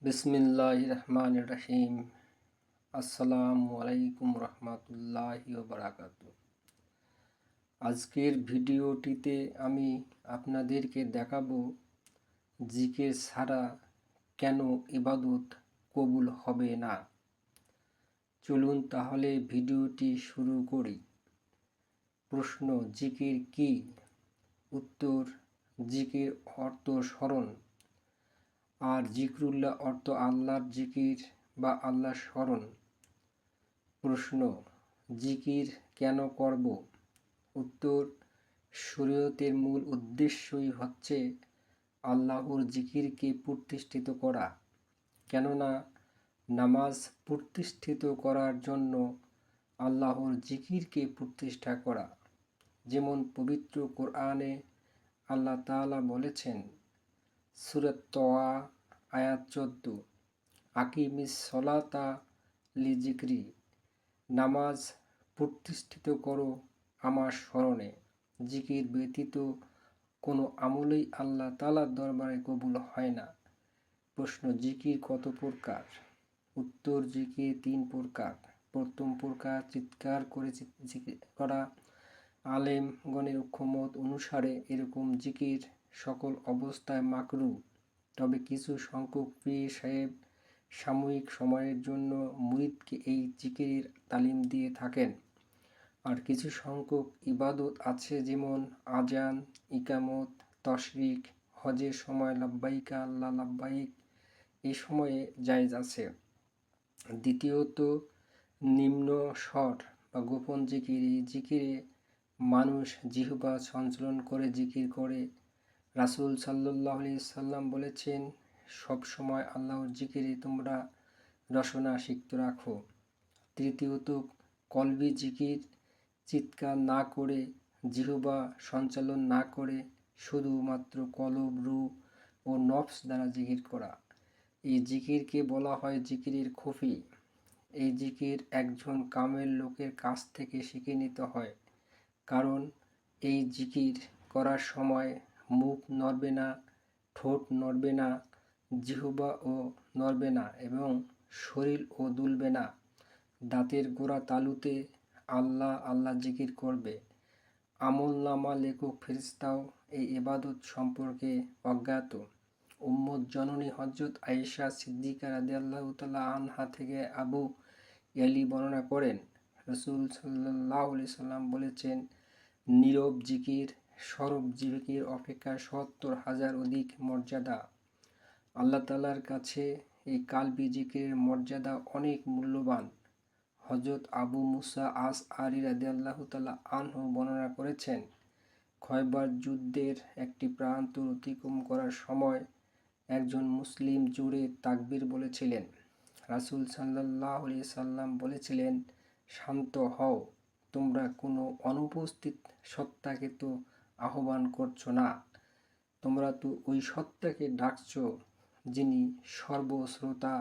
বিসমিল্লাহির রহমানির রহিম। আসসালামু আলাইকুম রহমতুল্লাহি ওয়া বারাকাতুহু। আজকের ভিডিওটিতে আমি আপনাদেরকে দেখাবো জিকির ছাড়া কেন ইবাদত কবুল হবে না। চলুন তাহলে ভিডিওটি শুরু করি। প্রশ্ন: জিকির কি? উত্তর: জিকির অর্থ স্মরণ, আর জিকরুল্লাহ অর্থ আল্লাহর জিকির বা আল্লাহর স্মরণ। প্রশ্ন: জিকির কেন করব? উত্তর: শরীয়তের মূল উদ্দেশ্যই হচ্ছে আল্লাহর জিকিরকে প্রতিষ্ঠিত করা। কেননা নামাজ প্রতিষ্ঠিত করার জন্য আল্লাহর জিকিরকে প্রতিষ্ঠা করা। যেমন পবিত্র কোরআনে আল্লাহ তাআলা বলেছেন, সূরা তাহা আয়াত 14, আকিমিস সলাতা লিজিকরি, নামাজ প্রতিষ্ঠিত করো আমার স্মরণে। জিকির ব্যতীত কোনো আমলই আল্লাহ তাআলার দরবারে কবুল হয় না। প্রশ্ন: জিকির কত প্রকার? উত্তর: জিকির 3 প্রকার। প্রথম প্রকার চিৎকার করে জিকির করা। আলেমগণের ঐক্যমত অনুসারে এরকম জিকির সকল অবস্থায় মাকরুহ, তবে কিছু সংখ্যক পীর সাহেব সাময়িক সময়ের জন্য মুরিদকে এই জিকিরের তালিম দিয়ে থাকেন। আর কিছু সংখ্যক ইবাদত আছে, যেমন আজান, ইকামত, তশরিক, হজের সময় লাব্বাইক আল্লাহ লাব্বাইক, এই সময়ে জায়েজ আছে। দ্বিতীয়ত, নিম্ন স্বর বা গোপন জিকির। এই জিকিরে মানুষ জিহ্বা সঞ্চালন করে জিকির করে। রাসূল সাল্লাল্লাহু আলাইহি সাল্লাম বলেছেন, সব সময় আল্লাহর জিকিরে তোমরা রসনা সিক্ত রাখো। তৃতীয়ত, কলবি জিকির, চিৎকার না করে, জিহ্বা সঞ্চালন না করে, শুধুমাত্র কলব, রূহ ও নফস দ্বারা জিকির করা। এই জিকিরকে বলা হয় জিকিরের খুফি। এই জিকির একজন কামেল লোকের কাছ থেকে শিখে নিতে হয়, কারণ এই জিকির করার সময় মুখ নড়বে না, ঠোঁট নড়বে না, জিহ্বাও নড়বে না এবং শরীরও দুলবে না। দাঁতের গোড়া তালুতে আল্লাহ আল্লাহ জিকির করবে। আমলনামা লেখক ফেরেশতাও এই ইবাদত সম্পর্কে অজ্ঞাত। উম্মত জননী হযরত আয়েশা সিদ্দিকা রাদিয়াল্লাহু তাআলা আনহা থেকে আবু ইয়ালি বর্ণনা করেন, রাসূল সাল্লাল্লাহু আলাইহি সাল্লাম বলেছেন, নীরব জিকির সরব জিকির অপেক্ষা ৭০,০০০ অধিক মর্যাদা। আল্লাহ তাআলার কাছে এই কালবি জিকিরের মর্যাদা অনেক মূল্যবান। হযরত আবু মুসা আশআরী রাদিয়াল্লাহু তাআলা আনহু বর্ণনা করেছেন, খয়বার যুদ্ধের একটি প্রান্ত অতিক্রম করার সময় একজন মুসলিম জোরে তাকবীর বলেছিলেন। রাসূল সাল্লাল্লাহু আলাইহি সাল্লাম বলেছিলেন, শান্ত হও, তোমরা কোনো অনুপস্থিত সত্তাকে তো আহ্বান করছো না, তোমরা তো ওই সত্তাকে ডাকছো যিনি সর্বশ্রোতা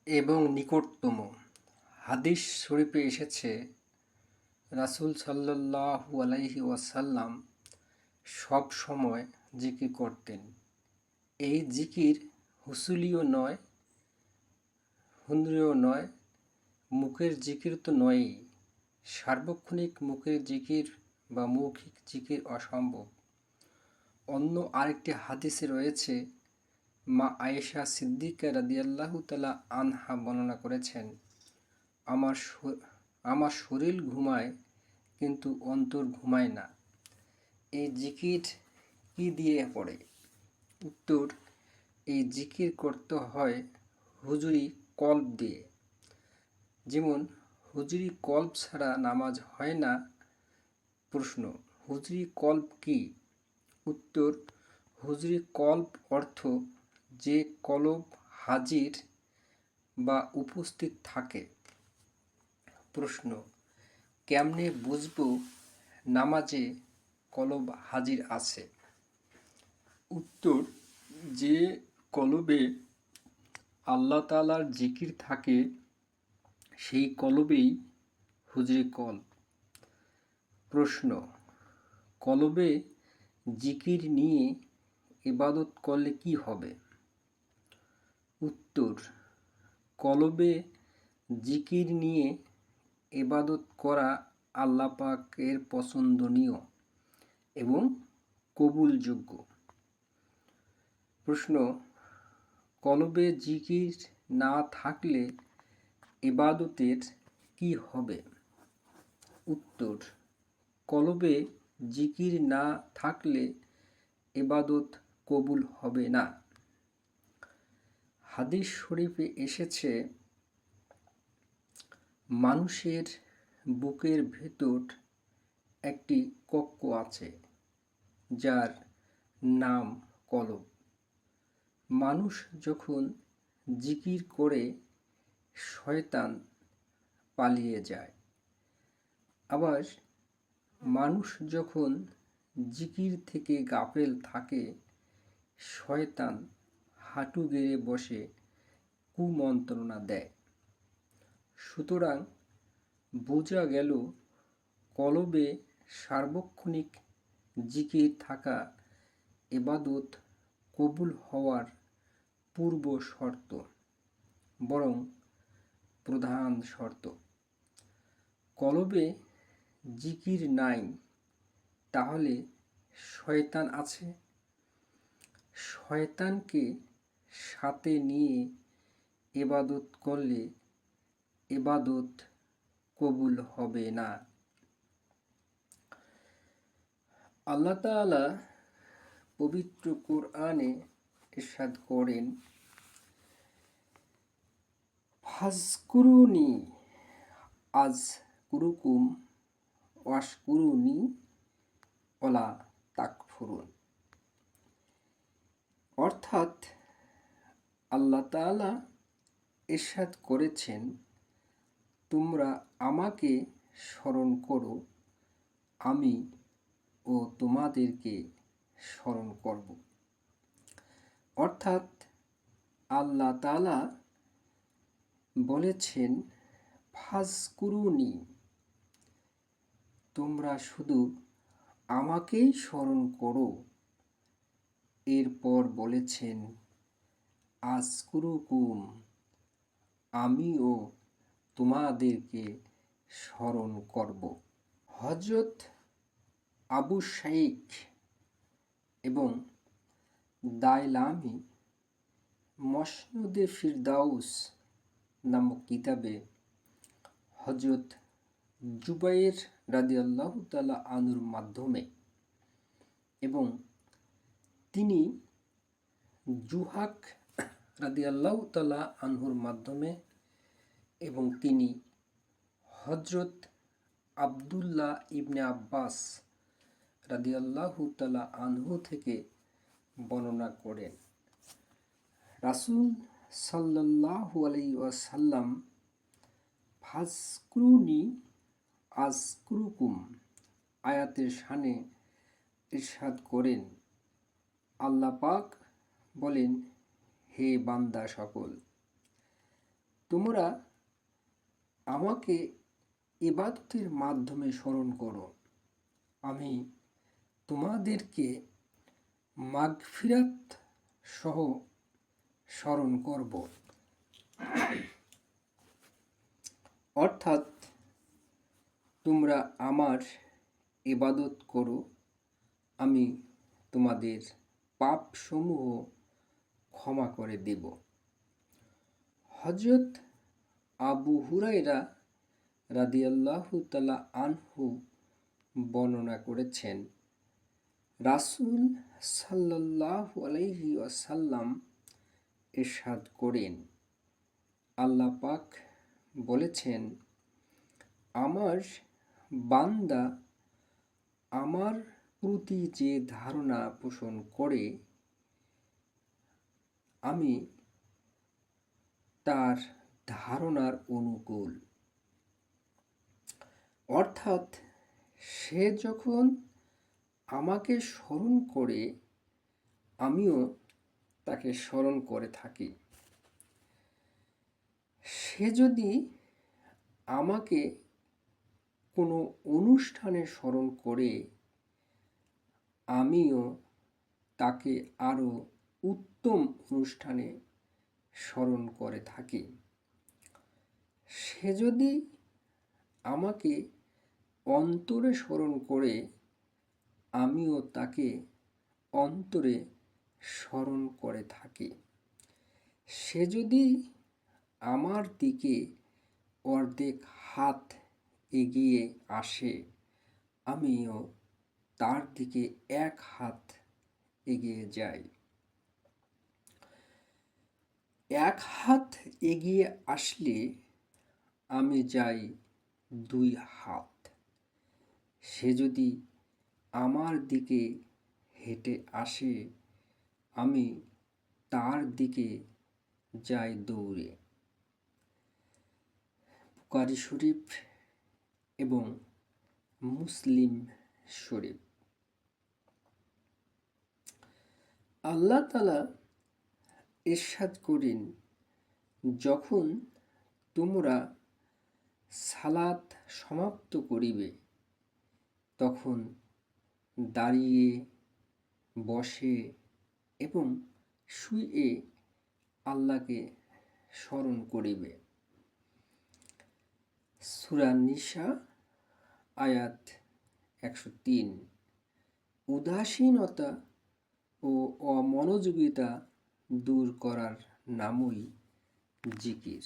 এবং নিকটতম। হাদিস শরীফে এসেছে, রাসূল সাল্লাল্লাহু আলাইহি ওয়াসাল্লাম সব সময় জিকির করতেন। এই জিকির হুসুলীয় নয়, হুন্ডরীয় নয়, মুখের জিকির তো নয়ই। সার্বক্ষণিক মুখের জিকির বা মৌখিক জিকির অসম্ভব। অন্য আরেকটি হাদিসে রয়েছে, মা আয়েশা সিদ্দিকা রাদিয়াল্লাহু তাআলা আনহা বর্ণনা করেছেন, আমার শরীর ঘুমায় কিন্তু অন্তর ঘুমায় না। এই জিকির কি দিয়ে পড়ে? উত্তর: এই জিকির করতে হয় হুজুরি কলব দিয়ে। যেমন হুজুরি কলব ছাড়া নামাজ হয় না। প্রশ্ন: হুজুরি কলব কি? উত্তর: হুজুরি কলব অর্থ যে কলব হাজির বা উপস্থিত থাকে। প্রশ্ন: কেমনে বুঝবো নামাজে কলব হাজির আছে? উত্তর: যে কলবে আল্লাহ তাআলার জিকির থাকে সেই কলবেই হুজুরি কলব। প্রশ্ন: কলবে জিকির নিয়ে ইবাদত করলে কি হবে? উত্তর: কলবে জিকির নিয়ে ইবাদত করা আল্লাহ পাকের পছন্দনীয় এবং কবুলযোগ্য। প্রশ্ন: কলবে জিকির না থাকলে ইবাদতের কি হবে? উত্তর: কলবে জিকির না থাকলে ইবাদত কবুল হবে না। হাদিস শরীফে এসেছে, মানুষের বুকের ভেতর একটি কক্ষ আছে যার নাম কলব। মানুষ যখন জিকির করে শয়তান পালিয়ে যায়, আবার মানুষ যখন জিকির থেকে গাফেল থাকে শয়তান হাঁটু গেড়ে বসে কুমন্ত্রণা দেয়। সুতরাং বোঝা গেল, কলবে সার্বক্ষণিক জিকির থাকা ইবাদত কবুল হওয়ার পূর্ব শর্ত, বরং প্রধান শর্ত। কলবে জিকির নাই, তাহলে শয়তান আছে। শয়তানকে সাথে নিয়ে ইবাদত করলে ইবাদত কবুল হবে না। আল্লাহ তাআলা পবিত্র কোরআনে ইরশাদ করেন, ফাজকুরুনি আযকুরুকুম ওয়াশকুরুনি ওয়ালা তাকফুরুন। অর্থাৎ আল্লাহ তাআলা ইরশাদ করেছেন, তোমরা আমাকে স্মরণ করো, আমি ও তোমাদেরকে স্মরণ করব। অর্থাৎ আল্লাহ তাআলা বলেছেন, ফাজকুরুনি, তোমরা শুধু আমাকেই স্মরণ করো। এরপর বলেছেন, আযকুরুকুম, আমিও তোমাদেরকে স্মরণ করব। হযরত আবু শাইখ এবং দাইলামি মসনদে ফিরদাউস নামক কিতাবে হযরত জুবাইর রাদিয়াল্লাহু তাআলা আনহুর মাধ্যমে এবং তিনি জুহাক রাদিয়াল্লাহু তাআলা আনহুর মাধ্যমে এবং তিনি হযরত আব্দুল্লাহ ইবনে আব্বাস রাদিয়াল্লাহু তাআলা আনহু থেকে বর্ণনা করেন, রাসূল সাল্লাল্লাহু আলাইহি ওয়াসাল্লাম ফাজকুরুনি আযকুরুকুম আয়াতের শানে ইরশাদ করেন, আল্লাহ পাক বলেন, হে বান্দা সকল, তোমরা আমাকে ইবাদতের মাধ্যমে স্মরণ করো, আমি তোমাদেরকে মাগফিরাত সহ স্মরণ করব। অর্থাৎ তোমরা আমার ইবাদত করো, আমি তোমাদের পাপসমূহ ক্ষমা করে দেব। হযরত আবু হুরায়রা রাদিয়াল্লাহু তাআলা আনহু বর্ণনা করেছেন, রাসূল সাল্লাল্লাহু আলাইহি ওয়াসাল্লাম ইরশাদ করেন, আল্লাহ পাক বলেছেন, আমার বান্দা আমার প্রতি যে ধারণা পোষণ করে আমি তার ধারণার অনুকূল। অর্থাৎ সে যখন আমাকে স্মরণ করে আমিও তাকে স্মরণ করে থাকি। সে যদি আমাকে কোনো অনুষ্ঠানে স্মরণ করে আমিও তাকে আরও উত্তম অনুষ্ঠানে স্মরণ করে থাকে। সে যদি আমাকে অন্তরে স্মরণ করে, আমিও তাকে অন্তরে স্মরণ করে থাকি। সে যদি আমার দিকে অর্ধেক হাত এগিয়ে আসে, আমিও তার দিকে এক হাত এগিয়ে যাই। এক হাত এগিয়ে আসলে আমি যাই 2 হাত। সে যদি আমার দিকে হেঁটে আসে, আমি তার দিকে যাই দৌড়ে। বুখারী শরীফ এবং মুসলিম শরীফ। আল্লাহ তাআলা ইরশাদ করেন, যখন তোমরা সালাত সমাপ্ত করিবে, তখন দাঁড়িয়ে, বসে এবং শুয়ে আল্লাহকে স্মরণ করিবে। সূরা নিসা আয়াত 103। উদাসীনতা ও অমনোযোগিতা দূর করার নামই জিকির।